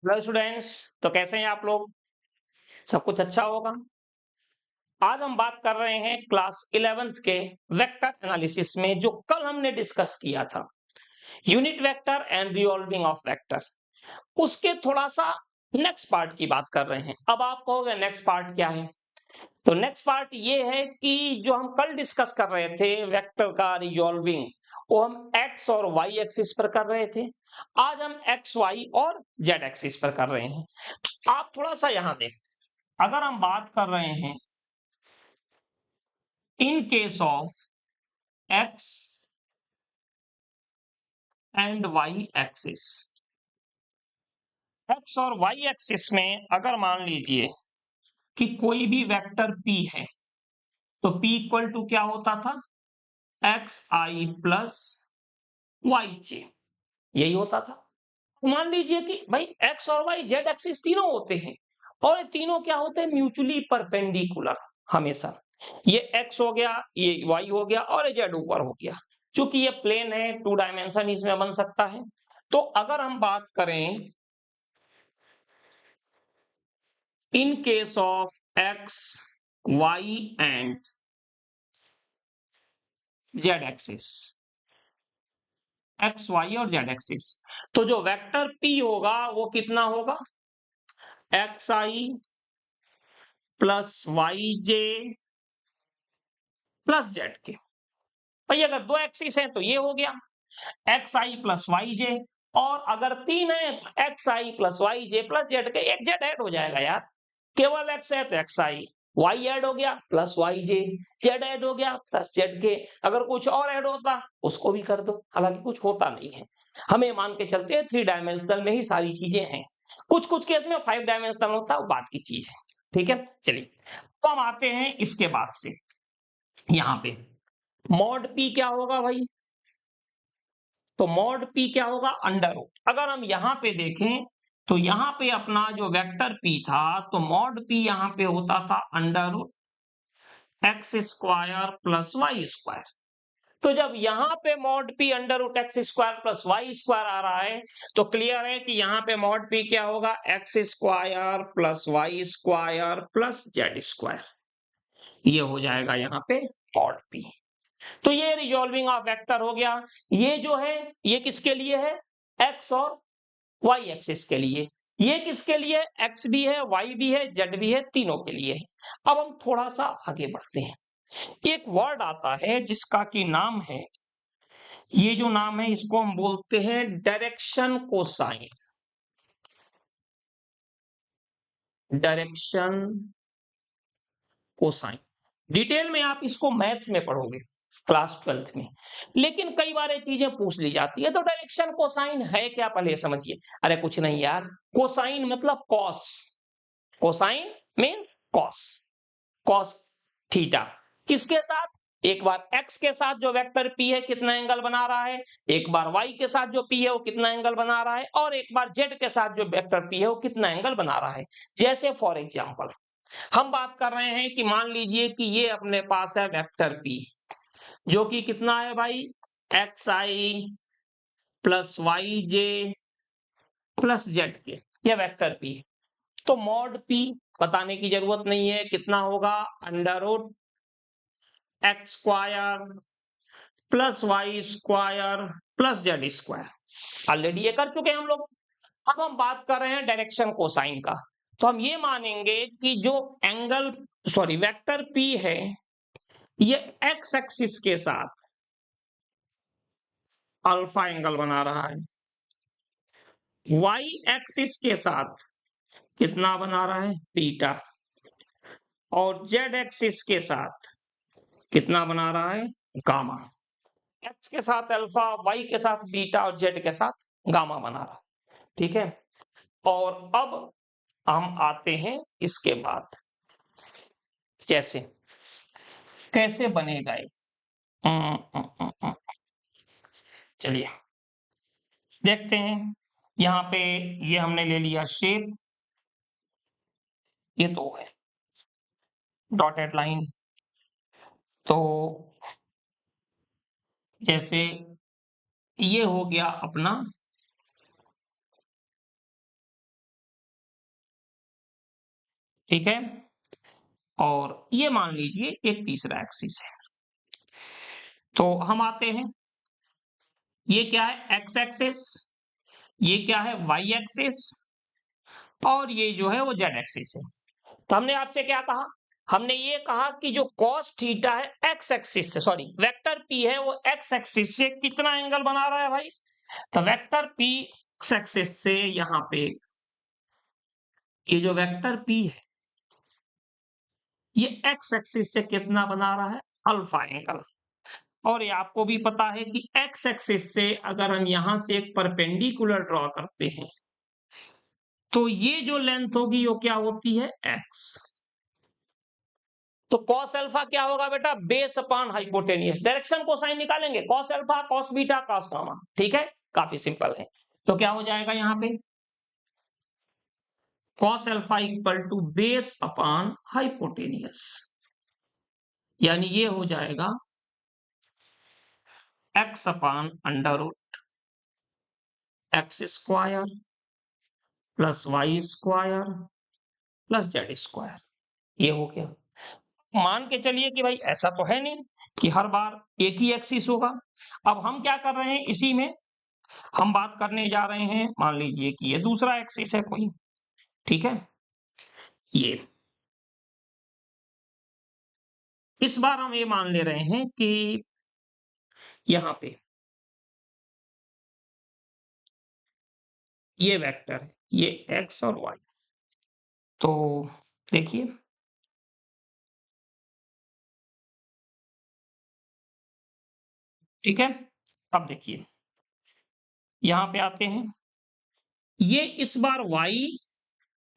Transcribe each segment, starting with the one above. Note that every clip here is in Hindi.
Hello students. तो कैसे हैं आप लोग? सब कुछ अच्छा होगा। आज हम बात कर रहे हैं क्लास 11th के वेक्टर एनालिसिस में, जो कल हमने डिस्कस किया था, unit vector and resolving of vector. उसके थोड़ा सा नेक्स्ट पार्ट की बात कर रहे हैं। अब आप कहोगे नेक्स्ट पार्ट क्या है? तो नेक्स्ट पार्ट ये है कि जो हम कल डिस्कस कर रहे थे वेक्टर का रिजॉल्विंग, वो हम एक्स और वाई एक्सिस पर कर रहे थे। आज हम एक्स वाई और जेड एक्सिस पर कर रहे हैं। तो आप थोड़ा सा यहां देखें। अगर हम बात कर रहे हैं in case of X and Y axis, X और वाई एक्सिस में अगर मान लीजिए कि कोई भी वेक्टर p है, तो p इक्वल टू क्या होता था? एक्स आई प्लस वाई जे, यही होता था। मान लीजिए कि भाई एक्स और वाई जेड एक्सिस तीनों होते हैं, और ये तीनों क्या होते हैं? म्यूचुअली परपेंडिकुलर हमेशा। ये एक्स हो गया, ये वाई हो गया, और ये जेड ऊपर हो गया। चूंकि ये प्लेन है, 2 डायमेंशन इसमें बन सकता है। तो अगर हम बात करें in case of X Y and Z axis, X Y और जेड एक्सिस, तो जो वेक्टर पी होगा वो कितना होगा? X I plus Y J plus Z K. भाई अगर दो एक्सिस है तो ये हो गया एक्स आई प्लस वाई जे, और अगर तीन है तो x I plus Y J plus Z के। एक जेड ऐड हो जाएगा यार, केवल एक्स है तो एक्स आई, वाई ऐड हो गया प्लस वाई जे, जेड ऐड हो गया प्लस जेड के। अगर कुछ और ऐड होता उसको भी कर दो, हालांकि कुछ होता नहीं है। हमें मान के चलते हैं 3 डायमेंशनल में ही सारी चीजें हैं। कुछ कुछ केस में 5 डायमेंशनल होता है, वो बात की चीज है। ठीक है, चलिए तो हम आते हैं इसके बाद से यहाँ पे मॉड पी क्या होगा भाई? तो मॉड पी क्या होगा? Under root. अगर हम यहां पे देखें तो यहां पे अपना जो वेक्टर पी था, तो मॉड पी यहां पे होता था under root x square plus Y square. तो जब यहां पे mod p under root x square plus Y square आ रहा है, तो क्लियर है कि यहां पे मॉड पी क्या होगा? X square plus Y square plus Z square. ये हो जाएगा यहाँ पे मॉड पी। तो ये रिजॉल्विंग ऑफ वेक्टर हो गया। ये जो है, ये किसके लिए है? एक्स और वाई एक्सिस के लिए। ये किसके लिए? एक्स भी है, वाई भी है, जेड भी है, तीनों के लिए है। अब हम थोड़ा सा आगे बढ़ते हैं। एक वर्ड आता है जिसका कि नाम है, ये जो नाम है इसको हम बोलते हैं direction cosine. Direction cosine, detail में आप इसको मैथ्स में पढ़ोगे क्लास 12th में। लेकिन कई बार ये चीजें पूछ ली जाती है। तो डायरेक्शन कोसाइन है क्या, पहले समझिए। अरे कुछ नहीं यार, कोसाइन मतलब cos. Cosine means cos, cos theta. किसके साथ? एक बार एक्स के साथ जो वेक्टर पी है कितना एंगल बना रहा है, एक बार वाई के साथ जो पी है वो कितना एंगल बना रहा है, और एक बार जेड के साथ जो वेक्टर पी है वो कितना एंगल बना रहा है। जैसे फॉर एग्जांपल हम बात कर रहे हैं कि मान लीजिए कि ये अपने पास है वेक्टर पी, जो कि कितना है भाई? X I plus Y J plus Z K, ये वेक्टर पी। तो मॉड पी बताने की जरूरत नहीं है, कितना होगा? Under root x square plus Y square plus Z square. Already ये कर चुके हैं हम लोग। अब हम बात कर रहे हैं डायरेक्शन कोसाइन का। तो हम ये मानेंगे कि जो एंगल, सॉरी वेक्टर पी है, ये एक्स एक्सिस के साथ अल्फा एंगल बना रहा है, वाई एक्सिस के साथ कितना बना रहा है? बीटा, और जेड एक्सिस के साथ कितना बना रहा है? गामा। एक्स के साथ अल्फा, वाई के साथ बीटा, और जेड के साथ गामा बना रहा है। ठीक है, और अब हम आते हैं इसके बाद, जैसे कैसे बनेगा ये। चलिए देखते हैं। यहाँ पे ये हमने ले लिया शेप, ये तो है डॉटेड लाइन। तो जैसे ये हो गया अपना ठीक है, और ये मान लीजिए एक तीसरा एक्सिस है। तो हम आते हैं, ये क्या है एक्स एक्सिस, ये क्या है वाई एक्सिस, और ये जो है वो जेड एक्सिस है। तो हमने आपसे क्या कहा, हमने ये कहा कि जो cos थीटा है एक्स एक्सिस से, सॉरी वेक्टर p है वो एक्स एक्सिस से कितना एंगल बना रहा है भाई, तो वेक्टर p एक्स एक्सिस से यहां पे ये जो वेक्टर p है ये एक्स एक्सिस से कितना बना रहा है, अल्फा एंगल। और ये आपको भी पता है कि एक्स एक्सिस से अगर हम यहां से एक परपेंडिकुलर ड्रॉ करते हैं तो ये जो लेंथ होगी वो क्या होती है एक्स। तो cos अल्फा क्या होगा बेटा, base upon hypotenuse, direction cosine निकालेंगे, cos alpha cos beta cos gamma, ठीक है, काफी सिंपल है। तो क्या हो जाएगा यहां पे cos alpha equal to base upon hypotenuse, यानी ये हो जाएगा x upon under root x square plus Y square plus Z square, ये हो गया। मान के चलिए कि भाई ऐसा तो है नहीं कि हर बार एक ही एक्सिस होगा। अब हम क्या कर रहे हैं, इसी में हम बात करने जा रहे हैं, मान लीजिए कि ये दूसरा एक्सिस है कोई, ठीक है, ये इस बार हम ये मान ले रहे हैं कि यहां पे ये वेक्टर है, ये एक्स और वाई। तो देखिए ठीक है, अब देखिए यहां पे आते हैं, ये इस बार वाई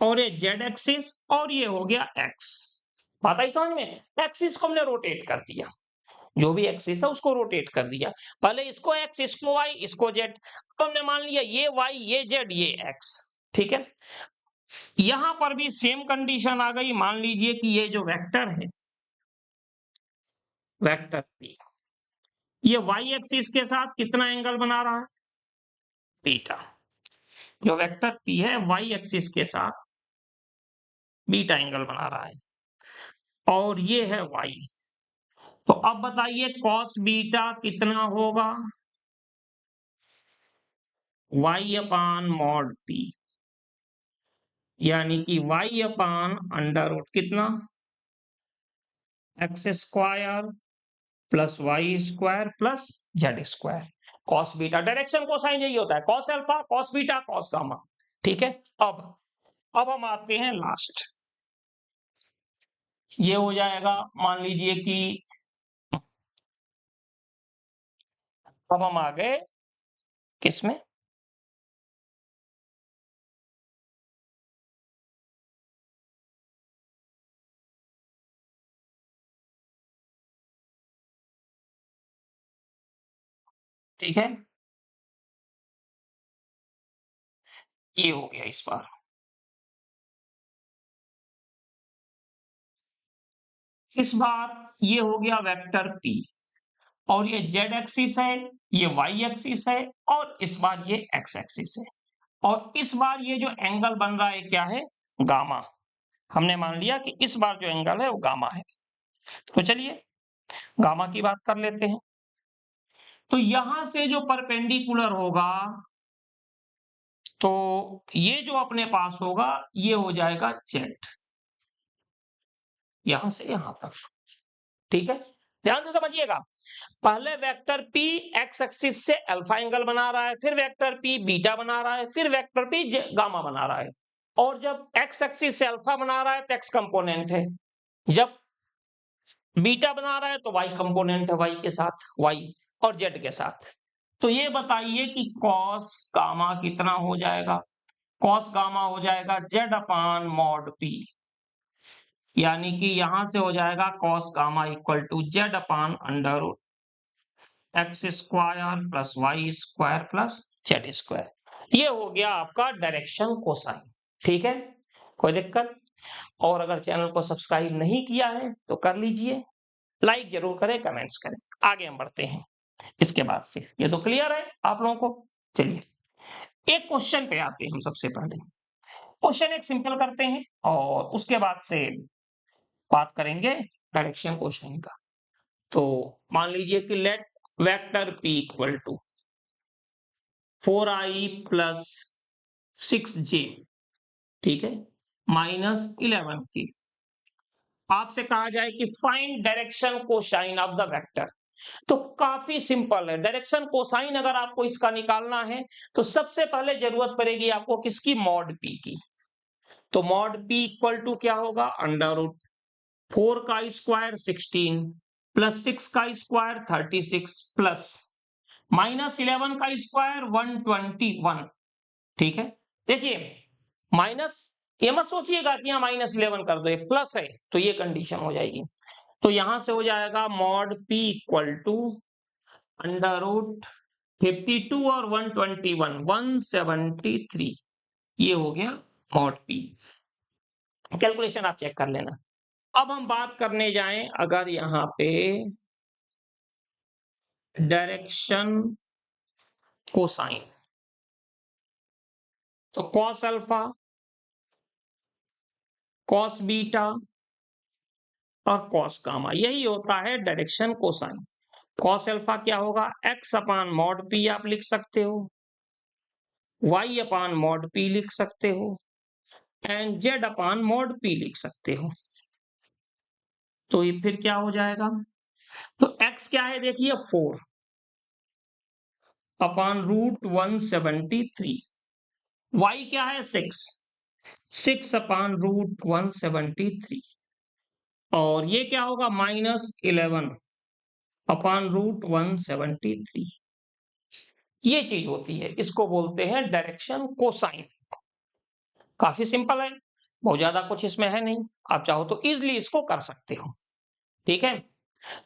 और ये जेड एक्सिस और ये हो गया एक्स, बात आई समझ में, एक्सिस को हमने रोटेट कर दिया, जो भी एक्सिस है उसको रोटेट कर दिया, पहले इसको एक्स इसको वाई इसको जेड, तो हमने मान लिया ये वाई ये जेड ये एक्स, ठीक है। यहां पर भी सेम कंडीशन आ गई, मान लीजिए कि ये जो वेक्टर है वेक्टर पी, ये वाई एक्सिस के साथ कितना एंगल बना रहा है, बीटा। जो वेक्टर पी है वाई एक्सिस के साथ बीटा एंगल बना रहा है, और ये है वाई। तो अब बताइए कॉस बीटा कितना होगा, वाई अपान मॉड पी, यानी कि वाई अपान अंडर रूट कितना X square plus Y square plus Z square, cos beta, direction cosine यही होता है, cos alpha cos beta cos gamma, ठीक है। अब हम आते हैं लास्ट, ये हो जाएगा, मान लीजिए कि अब हम आ गए किसमें, ठीक है, ये हो गया इस बार। इस बार ये हो गया वेक्टर पी, और ये जेड एक्सिस है, ये वाई एक्सिस है, और इस बार ये एक्स एक्सिस है, और इस बार ये जो एंगल बन रहा है क्या है, गामा। हमने मान लिया कि इस बार जो एंगल है वो गामा है। तो चलिए गामा की बात कर लेते हैं। तो यहां से जो परपेंडिकुलर होगा तो ये जो अपने पास होगा ये हो जाएगा जेड, यहां से यहां तक, ठीक है। ध्यान से समझिएगा, पहले वेक्टर P एक्स एक्सिस से अल्फा एंगल बना रहा है, फिर वेक्टर P बीटा बना रहा है, फिर वेक्टर P गामा बना रहा है, और जब एक्स एक्सिस से अल्फा बना रहा है तो एक्स कंपोनेंट है, जब बीटा बना रहा है तो वाई कंपोनेंट है, वाई के साथ वाई और जेड के साथ। तो ये बताइए कि कॉस गामा कितना हो जाएगा, कॉस गामा हो जाएगा जेड अपान मॉड पी, यानी कि यहां से हो जाएगा cos gamma equal to Z upon under root x square plus Y square plus Z square. ये हो गया आपका डायरेक्शन कोसाइन, ठीक है, कोई दिक्कत। और अगर चैनल को सब्सक्राइब नहीं किया है तो कर लीजिए, लाइक जरूर करें, कमेंट्स करें। आगे हम बढ़ते हैं इसके बाद से, ये तो क्लियर है आप लोगों को। चलिए एक क्वेश्चन पे आते हैं हम सबसे पहले। क्वेश्चन एक सिंपल करते हैं और उसके बाद से बात करेंगे डायरेक्शन क्वेश्चन का। तो मान लीजिए कि let vector p equal to 4i plus 6j, ठीक है, माइनस 11 की आपसे कहा जाए कि find direction cosine of the vector. तो काफी सिंपल है, डायरेक्शन कोसाइन अगर आपको इसका निकालना है तो सबसे पहले जरूरत पड़ेगी आपको किसकी, मॉड p की। तो मॉड p इक्वल टू क्या होगा, अंडर रूट 4 का स्क्वायर 16 प्लस 6 का स्क्वायर 36 प्लस माइनस 11 का स्क्वायर 121। ठीक है, देखिए माइनस, ये मत सोचिएगा कि यहाँ -11 कर दो, ये प्लस है तो ये कंडीशन हो जाएगी। तो यहां से हो जाएगा mod p equal to under root 52 और 121 173, ये हो गया मॉड p। कैलकुलेशन आप चेक कर लेना। अब हम बात करने जाएं अगर यहाँ पे डायरेक्शन कोसाइन, तो कॉस अल्फा, कॉस बीटा और कॉस गामा, यही होता है डायरेक्शन कोसाइन। कॉस अल्फा क्या होगा, एक्स अपान मॉड पी आप लिख सकते हो, वाई अपान मॉड पी लिख सकते हो, and z upon mod P लिख सकते हो। तो ये फिर क्या हो जाएगा, तो एक्स क्या है देखिए 4 अपान रूट 173, वाई क्या है 6 6 अपान रूट 173, और ये क्या होगा -11 अपान रूट 173। ये चीज होती है, इसको बोलते हैं डायरेक्शन कोसाइन। काफी सिंपल है, बहुत ज्यादा कुछ इसमें है नहीं, आप चाहो तो इजिली इसको कर सकते हो। ठीक है,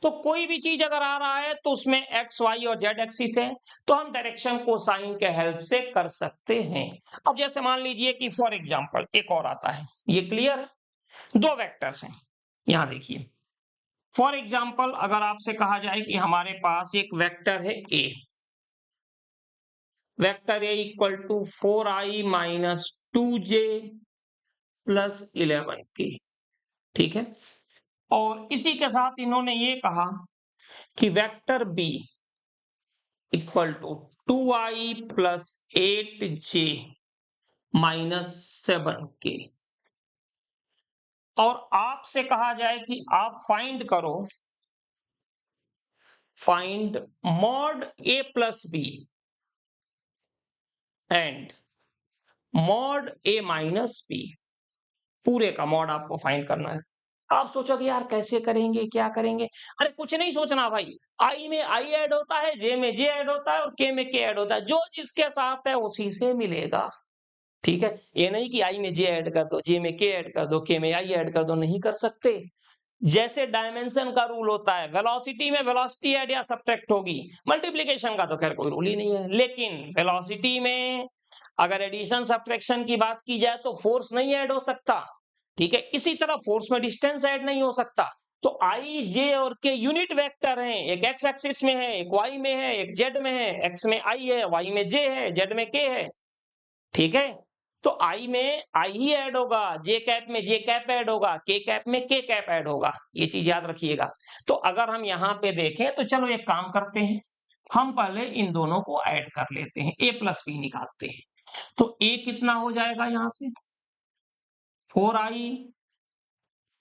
तो कोई भी चीज अगर आ रहा है तो उसमें एक्स वाई और जेड एक्सिस है, तो हम डायरेक्शन कोसाइन के हेल्प से कर सकते हैं। अब जैसे मान लीजिए कि फॉर एग्जांपल एक और आता है, ये क्लियर है, दो वेक्टर्स हैं, यहां देखिए। फॉर एग्जाम्पल अगर आपसे कहा जाए कि हमारे पास एक वेक्टर है a, vector A equal to 4i minus 2j plus 11 k, ठीक है, और इसी के साथ इन्होंने ये कहा कि vector B equal to 2i plus 8j minus 7 के, और आपसे कहा जाए कि आप फाइंड करो, find mod A plus B and mod A minus B, पूरे का मॉड आपको फाइंड करना है। आप सोचोगे यार कैसे करेंगे, क्या करेंगे, अरे कुछ नहीं सोचना भाई, आई में आई ऐड होता है, जे में जे ऐड होता है और के में के ऐड होता है, जो जिसके साथ है उसी से मिलेगा। ठीक है, ये नहीं कि आई में जे ऐड कर दो, जे में के ऐड कर दो, के में आई ऐड कर दो, नहीं कर सकते। जैसे डायमेंशन का रूल होता है, वेलोसिटी में वेलोसिटी ऐड या सब्ट्रैक्ट होगी, मल्टीप्लिकेशन का तो खैर कोई रूल ही नहीं है, लेकिन वेलोसिटी में अगर एडिशन सब्ट्रैक्शन की बात की जाए तो फोर्स नहीं ऐड हो सकता। ठीक है, इसी तरह फोर्स में डिस्टेंस ऐड नहीं हो सकता। तो आई जे और के यूनिट वेक्टर हैं, एक एक्स एक्सिस में है, एक वाई में है, एक जेड में है, एक्स में आई है, वाई में जे है, जेड में के है। ठीक है, तो आई में आई ही ऐड होगा, जे कैप में जे कैप ऐड होगा, के कैप में के कैप ऐड होगा, ये चीज याद रखिएगा। तो अगर हम यहाँ पे देखें तो चलो एक काम करते हैं, हम पहले इन दोनों को ऐड कर लेते हैं, ए प्लस बी निकालते हैं। तो ए कितना हो जाएगा यहां से, 4i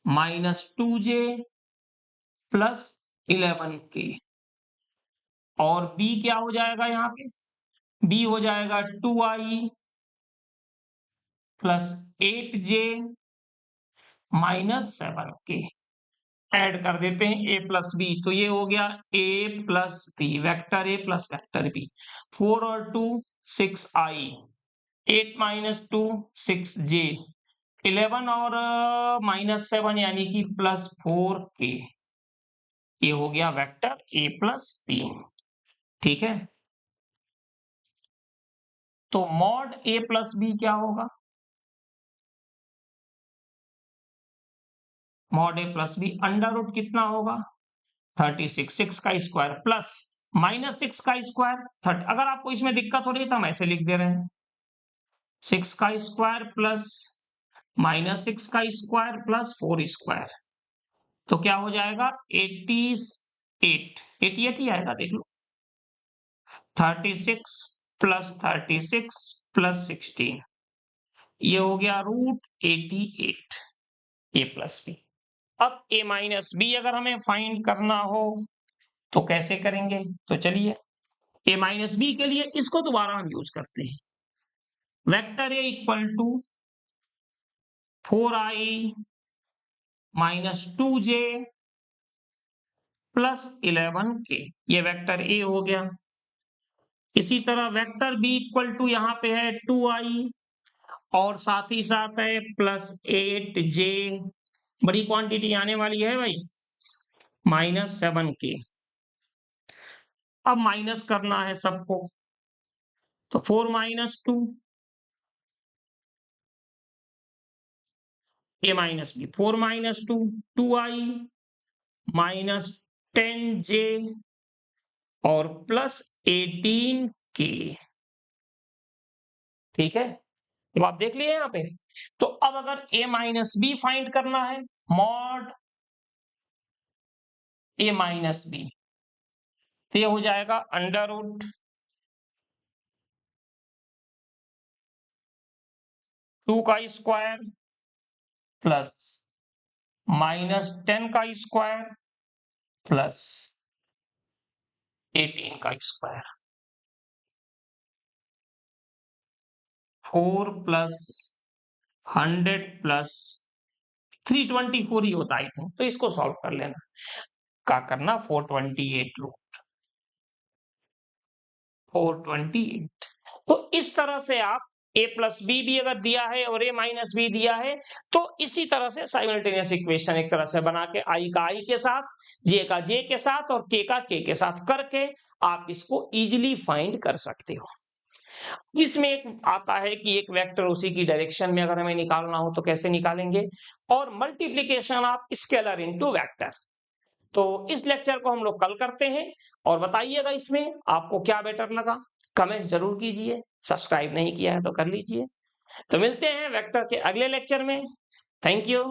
माइनस 2j प्लस 11 के, और बी क्या हो जाएगा यहाँ पे, बी हो जाएगा 2i प्लस 8j माइनस 7 के। ऐड कर देते हैं ए प्लस बी, तो ये हो गया a plus b, vector a plus vector b. 4 और 2 6i, 8 माइनस 2 6j, 11 और -7 यानी कि +4k, ये हो गया वेक्टर ए प्लस बी। ठीक है, तो मॉड ए प्लस बी क्या होगा, mod A plus B under root कितना होगा 36, 6 का स्क्वायर प्लस -6 का स्क्वायर 30। अगर आपको इसमें दिक्कत हो रही है तो हम ऐसे लिख दे रहे हैं, 6 का स्क्वायर प्लस -6 का स्क्वायर प्लस 4 स्क्वायर, तो क्या हो जाएगा 88 ही आएगा, देख लो। 36 प्लस 36 प्लस 16, ये हो गया √88 ए प्लस बी। अब ए माइनस बी अगर हमें फाइंड करना हो तो कैसे करेंगे? तो चलिए ए माइनस बी के लिए इसको दोबारा हम यूज करते हैं। Vector A equal to 4i - 2j plus 11k, ये वेक्टर ए हो गया। इसी तरह वेक्टर बी इक्वल टू यहाँ पे है 2i और साथ ही साथ है +8j, बड़ी क्वांटिटी आने वाली है भाई, -7k। अब माइनस करना है सबको, तो 4 - 2 a minus B, 4 - 2 2i -10j और +18k। ठीक है, तो आप देख लिए यहाँ पे। तो अब अगर a माइनस बी फाइंड करना है, मॉड a माइनस बी, तो ये हो जाएगा √2 का स्क्वायर प्लस -10 का स्क्वायर प्लस 18 का स्क्वायर, 4 प्लस 100 प्लस 324 ही होता है, तो इसको सॉल्व कर लेना। क्या करना, 428 तो इस तरह से आप a प्लस बी भी अगर दिया है और a माइनस बी दिया है, तो इसी तरह से साइमल्टेनियस इक्वेशन एक तरह से बना के i का i के साथ, j का j के साथ और k का k के साथ करके आप इसको इजीली फाइंड कर सकते हो। इसमें एक आता है कि एक वेक्टर उसी की डायरेक्शन में अगर हमें निकालना हो तो कैसे निकालेंगे, और multiplication of scalar into vector. तो इस लेक्चर को हम लोग कल करते हैं, और बताइएगा इसमें आपको क्या बेटर लगा, कमेंट जरूर कीजिए। सब्सक्राइब नहीं किया है तो कर लीजिए। तो मिलते हैं वेक्टर के अगले लेक्चर में। Thank you.